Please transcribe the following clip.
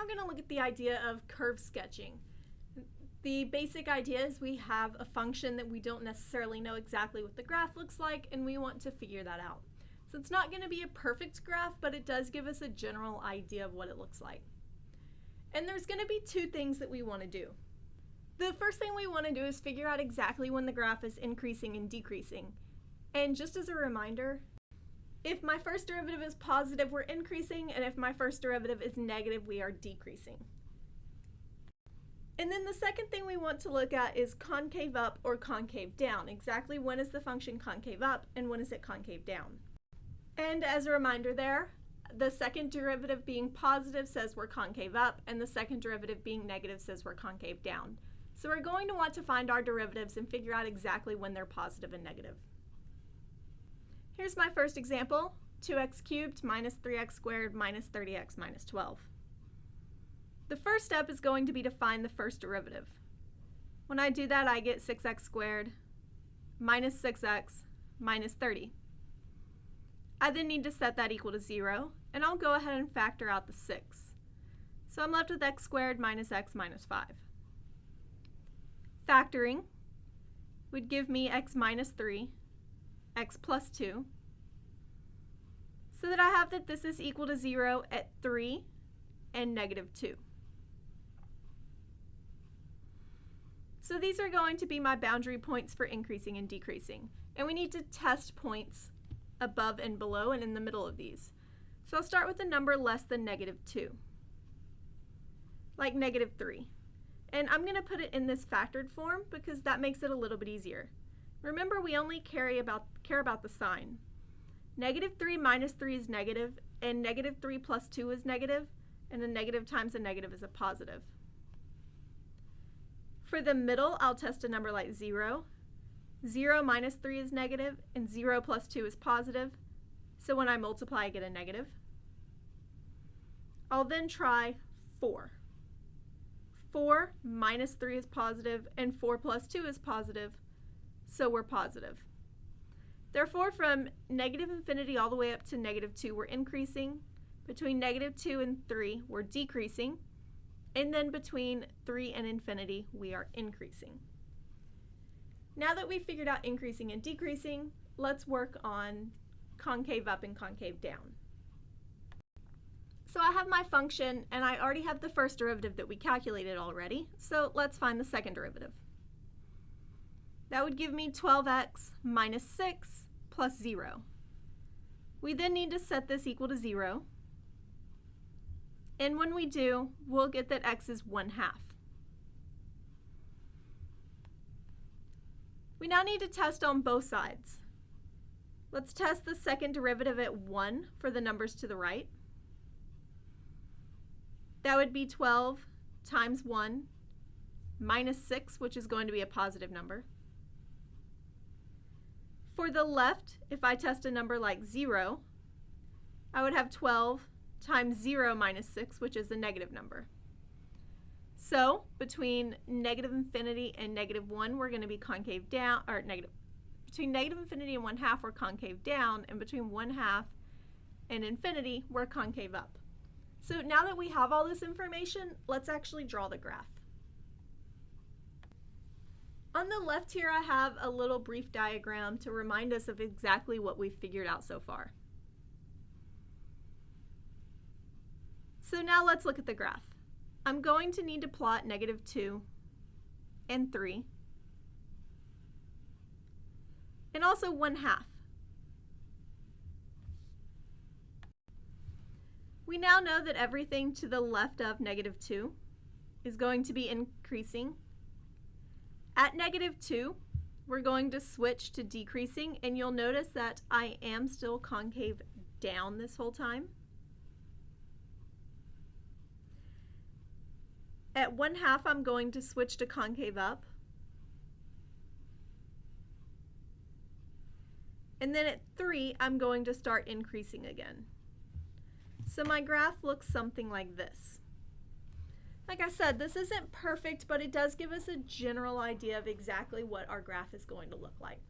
now going to look at the idea of curve sketching. The basic idea is we have a function that we don't necessarily know exactly what the graph looks like, and we want to figure that out. So it's not going to be a perfect graph, but it does give us a general idea of what it looks like. And there's going to be two things that we want to do. The first thing we want to do is figure out exactly when the graph is increasing and decreasing. And just as a reminder, if my first derivative is positive, we're increasing, and if my first derivative is negative, we are decreasing. And then the second thing we want to look at is concave up or concave down. Exactly when is the function concave up and when is it concave down? And as a reminder there, the second derivative being positive says we're concave up, and the second derivative being negative says we're concave down. So we're going to want to find our derivatives and figure out exactly when they're positive and negative. Here's my first example, 2x cubed minus 3x squared minus 30x minus 12. The first step is going to be to find the first derivative. When I do that, I get 6x squared minus 6x minus 30. I then need to set that equal to 0, and I'll go ahead and factor out the 6. So I'm left with x squared minus x minus 5. Factoring would give me x minus 3, x plus 2, so that I have that this is equal to 0 at 3 and negative 2. So these are going to be my boundary points for increasing and decreasing. And we need to test points above and below and in the middle of these. So I'll start with a number less than negative 2, like negative 3. And I'm going to put it in this factored form because that makes it a little bit easier. Remember, we only care about the sign. Negative 3 minus 3 is negative, and negative 3 plus 2 is negative, and a negative times a negative is a positive. For the middle, I'll test a number like 0. 0 minus 3 is negative, and 0 plus 2 is positive, so when I multiply, I get a negative. I'll then try 4. 4 minus 3 is positive, and 4 plus 2 is positive, so we're positive. Therefore, from negative infinity all the way up to negative 2, we're increasing. Between negative 2 and 3, we're decreasing. And then between 3 and infinity, we are increasing. Now that we've figured out increasing and decreasing, let's work on concave up and concave down. So I have my function, and I already have the first derivative that we calculated already, so let's find the second derivative. That would give me 12x minus 6 plus 0. We then need to set this equal to 0. And when we do, we'll get that x is 1/2. We now need to test on both sides. Let's test the second derivative at 1 for the numbers to the right. That would be 12 times 1 minus 6, which is going to be a positive number. For the left, if I test a number like 0, I would have 12 times 0 minus 6, which is a negative number. So between negative infinity and negative 1, we're going to be concave down, or between negative infinity and 1/2, we're concave down, and between 1/2 and infinity, we're concave up. So now that we have all this information, let's actually draw the graph. On the left here, I have a little brief diagram to remind us of exactly what we've figured out so far. So now let's look at the graph. I'm going to need to plot negative 2 and 3, and also 1/2. We now know that everything to the left of negative 2 is going to be increasing. At negative 2, we're going to switch to decreasing, and you'll notice that I am still concave down this whole time. At 1/2, I'm going to switch to concave up. And then at 3, I'm going to start increasing again. So my graph looks something like this. Like I said, this isn't perfect, but it does give us a general idea of exactly what our graph is going to look like.